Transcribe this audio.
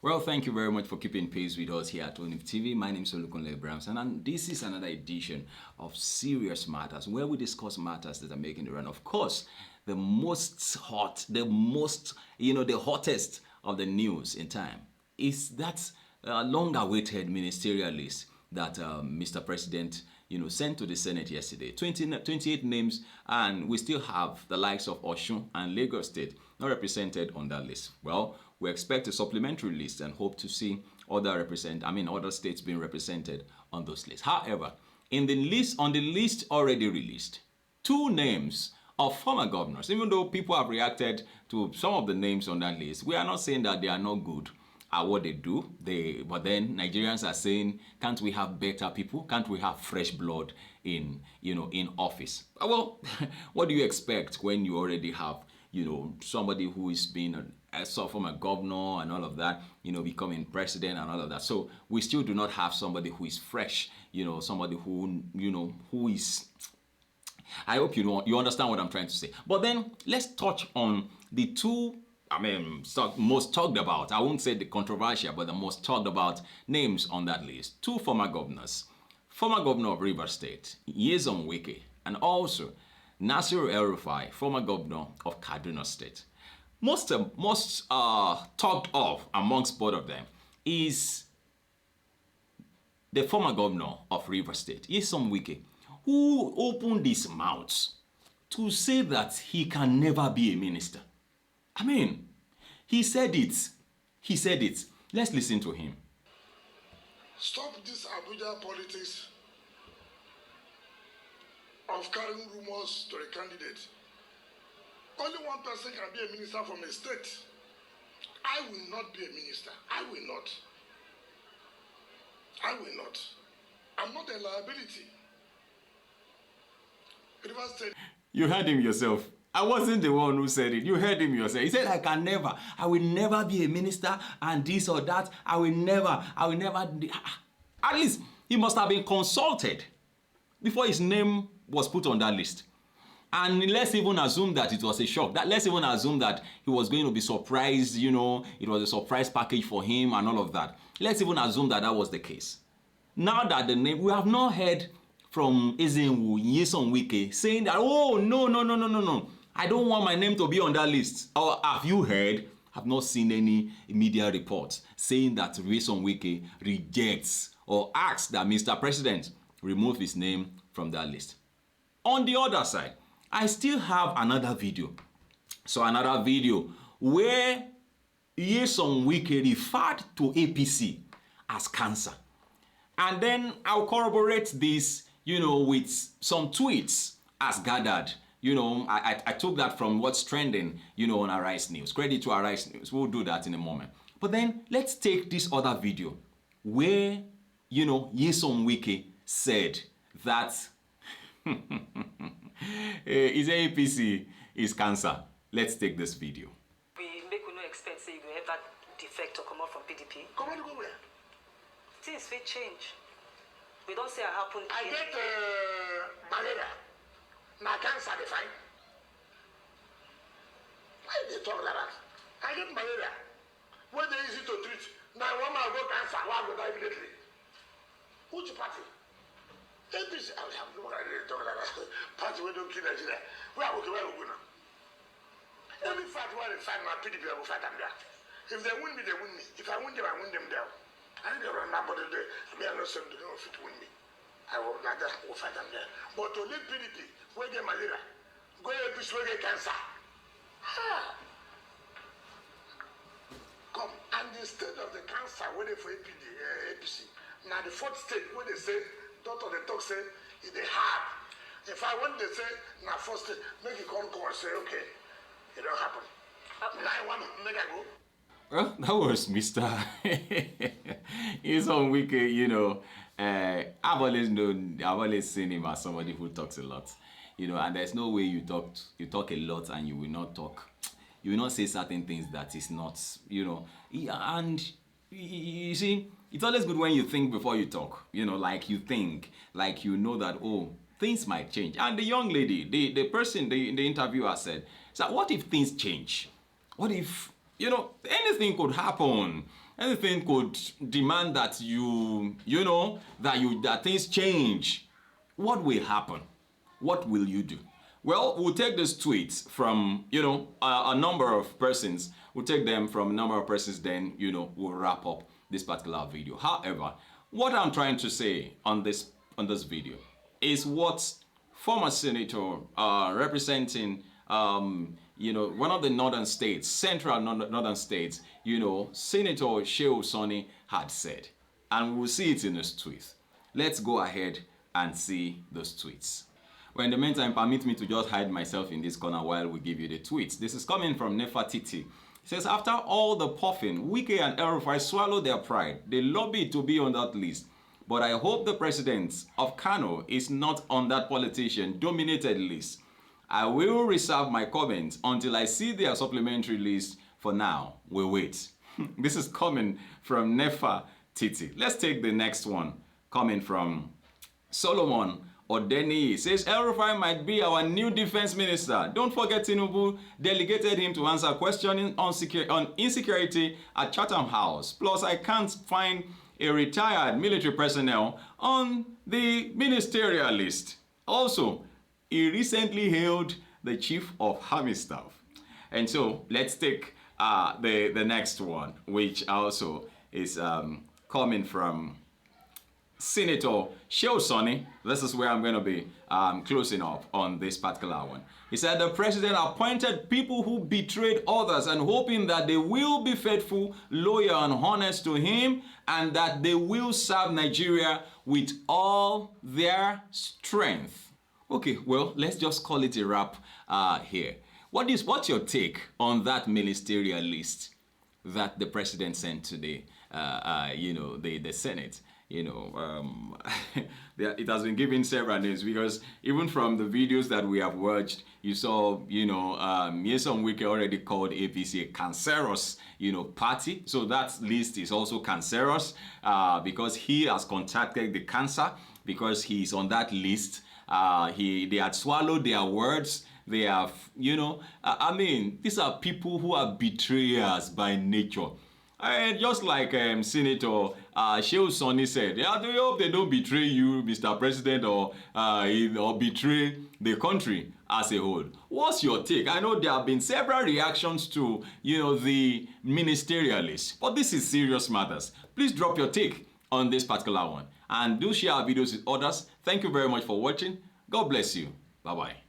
Well, thank you very much for keeping pace with us here at ONIF TV. My name is Olukunle Bramson, and this is another edition of Serious Matters, where we discuss matters that are making the run. Of course, the most hot, the hottest of the news in time is that long-awaited ministerial list that Mr. President, sent to the Senate yesterday. 28 names, and we still have the likes of Osun and Lagos State not represented on that list. Well, we expect a supplementary list and hope to see other states being represented on those lists. However, on the list already released, two names of former governors. Even though people have reacted to some of the names on that list, we are not saying that they are not good at what they do. But then Nigerians are saying, can't we have better people? Can't we have fresh blood in office? Well, what do you expect when you already have somebody who is being a former governor and all of that, becoming president and all of that? So we still do not have somebody who is fresh, somebody who is. I hope you understand what I'm trying to say. But then let's touch on the two most talked about, I won't say the controversial, but the most talked about names on that list. Two former governors. Former governor of Rivers State, Wike, and also Nasir El-Rufai, former governor of Kaduna State. Most talked of amongst both of them is the former governor of Rivers State, Wike, who opened his mouth to say that he can never be a minister. He said it. Let's listen to him. Stop this Abuja politics of carrying rumors to a candidate. Only one person can be a minister from a state. I will not be a minister. I will not. I'm not a liability. Rivers State. You heard him yourself. I wasn't the one who said it. You heard him yourself. He said, I will never be a minister and this or that. I will never. At least he must have been consulted before his name was put on that list. And let's even assume that it was a shock. Let's even assume that he was going to be surprised, it was a surprise package for him and all of that. Let's even assume that was the case. Now that the name, we have not heard from Wike saying that, oh, no. I don't want my name to be on that list. Or have you heard? I've not seen any media reports saying that Wike rejects or asks that Mr. President remove his name from that list. On the other side, I still have another video. So another video where Wike referred to APC as cancer. And then I'll corroborate this, with some tweets as gathered. I took that from what's trending, on Arise News. Credit to Arise News. We'll do that in a moment. But then let's take this other video where, Wike said that his APC is cancer. Let's take this video. We no expect say you go have that defect to come out from PDP. Come on, go where? Things will change. We don't say it happen. I get malaria. My cancer defined. Why they talk like that? I get malaria. When they easy to treat. Now one man go cancer, one go die immediately. Which party? APC. I have no idea talk like that. Party we don't kill Nigeria. Where we go now? Only fight where they fight my PDP, I will fight them there. If they win me, they win me. If I win them, I win them there. I think they run that body there. I mean, I know some do not fit win me. I will not go fight them there. But to lead PDP, where get malaria, go APC, where get cancer. Come, and the state of the cancer, where they for APC. Now the fourth state, where they say, doctor the talk say, is they hard. If I want to say, now first state, make you come and say, okay, it don't happen. Now I want to make I go. Well, that was Mr. Wike, I've always seen him as somebody who talks a lot, and there's no way you talk a lot and you will not talk. You will not say certain things that is not, and you see, it's always good when you think before you talk, like you think, like that, oh, things might change. And the young lady, the person, the interviewer said, so what if things change? What if you know, anything could happen. Anything could demand that that things change. What will happen? What will you do? Well, we'll take these tweets from, a number of persons. We'll take them from a number of persons, then, we'll wrap up this particular video. However, what I'm trying to say on this video is what former senator representing, one of the northern states, central northern states, Senator Shehu Sanni had said. And we'll see it in his tweets. Let's go ahead and see those tweets. Well, in the meantime, permit me to just hide myself in this corner while we give you the tweets. This is coming from Nefertiti. It says, after all the puffing, Wike and El-Rufai swallow their pride. They lobbied to be on that list. But I hope the president of Kano is not on that politician-dominated list. I will reserve my comments until I see their supplementary list. For now, we'll wait. This is coming from Nefertiti. Let's take the next one, coming from Solomon Odeni. Says El-Rufai might be our new defense minister. Don't forget Tinubu delegated him to answer questioning on insecurity at Chatham House. Plus, I can't find a retired military personnel on the ministerial list. Also, he recently hailed the chief of army staff. And so let's take the next one, which also is coming from Senator Shehu Sanni. This is where I'm going to be closing up on this particular one. He said the president appointed people who betrayed others and hoping that they will be faithful, loyal, and honest to him, and that they will serve Nigeria with all their strength. Okay, well, let's just call it a wrap here. What's your take on that ministerial list that the president sent today? The Senate. It has been given several names, because even from the videos that we have watched, you saw, Nyesom Wike already called APC Cancerous, party. So that list is also cancerous because he has contracted the cancer, because he's on that list. They had swallowed their words. They have, these are people who are betrayers by nature. Just like Senator Shehu Sanni said, I hope they don't betray you, Mr. President, or betray the country as a whole. What's your take? I know there have been several reactions to, the ministerialists, but this is serious matters. Please drop your take on this particular one, and do share our videos with others. Thank you very much for watching. God bless you. Bye-bye.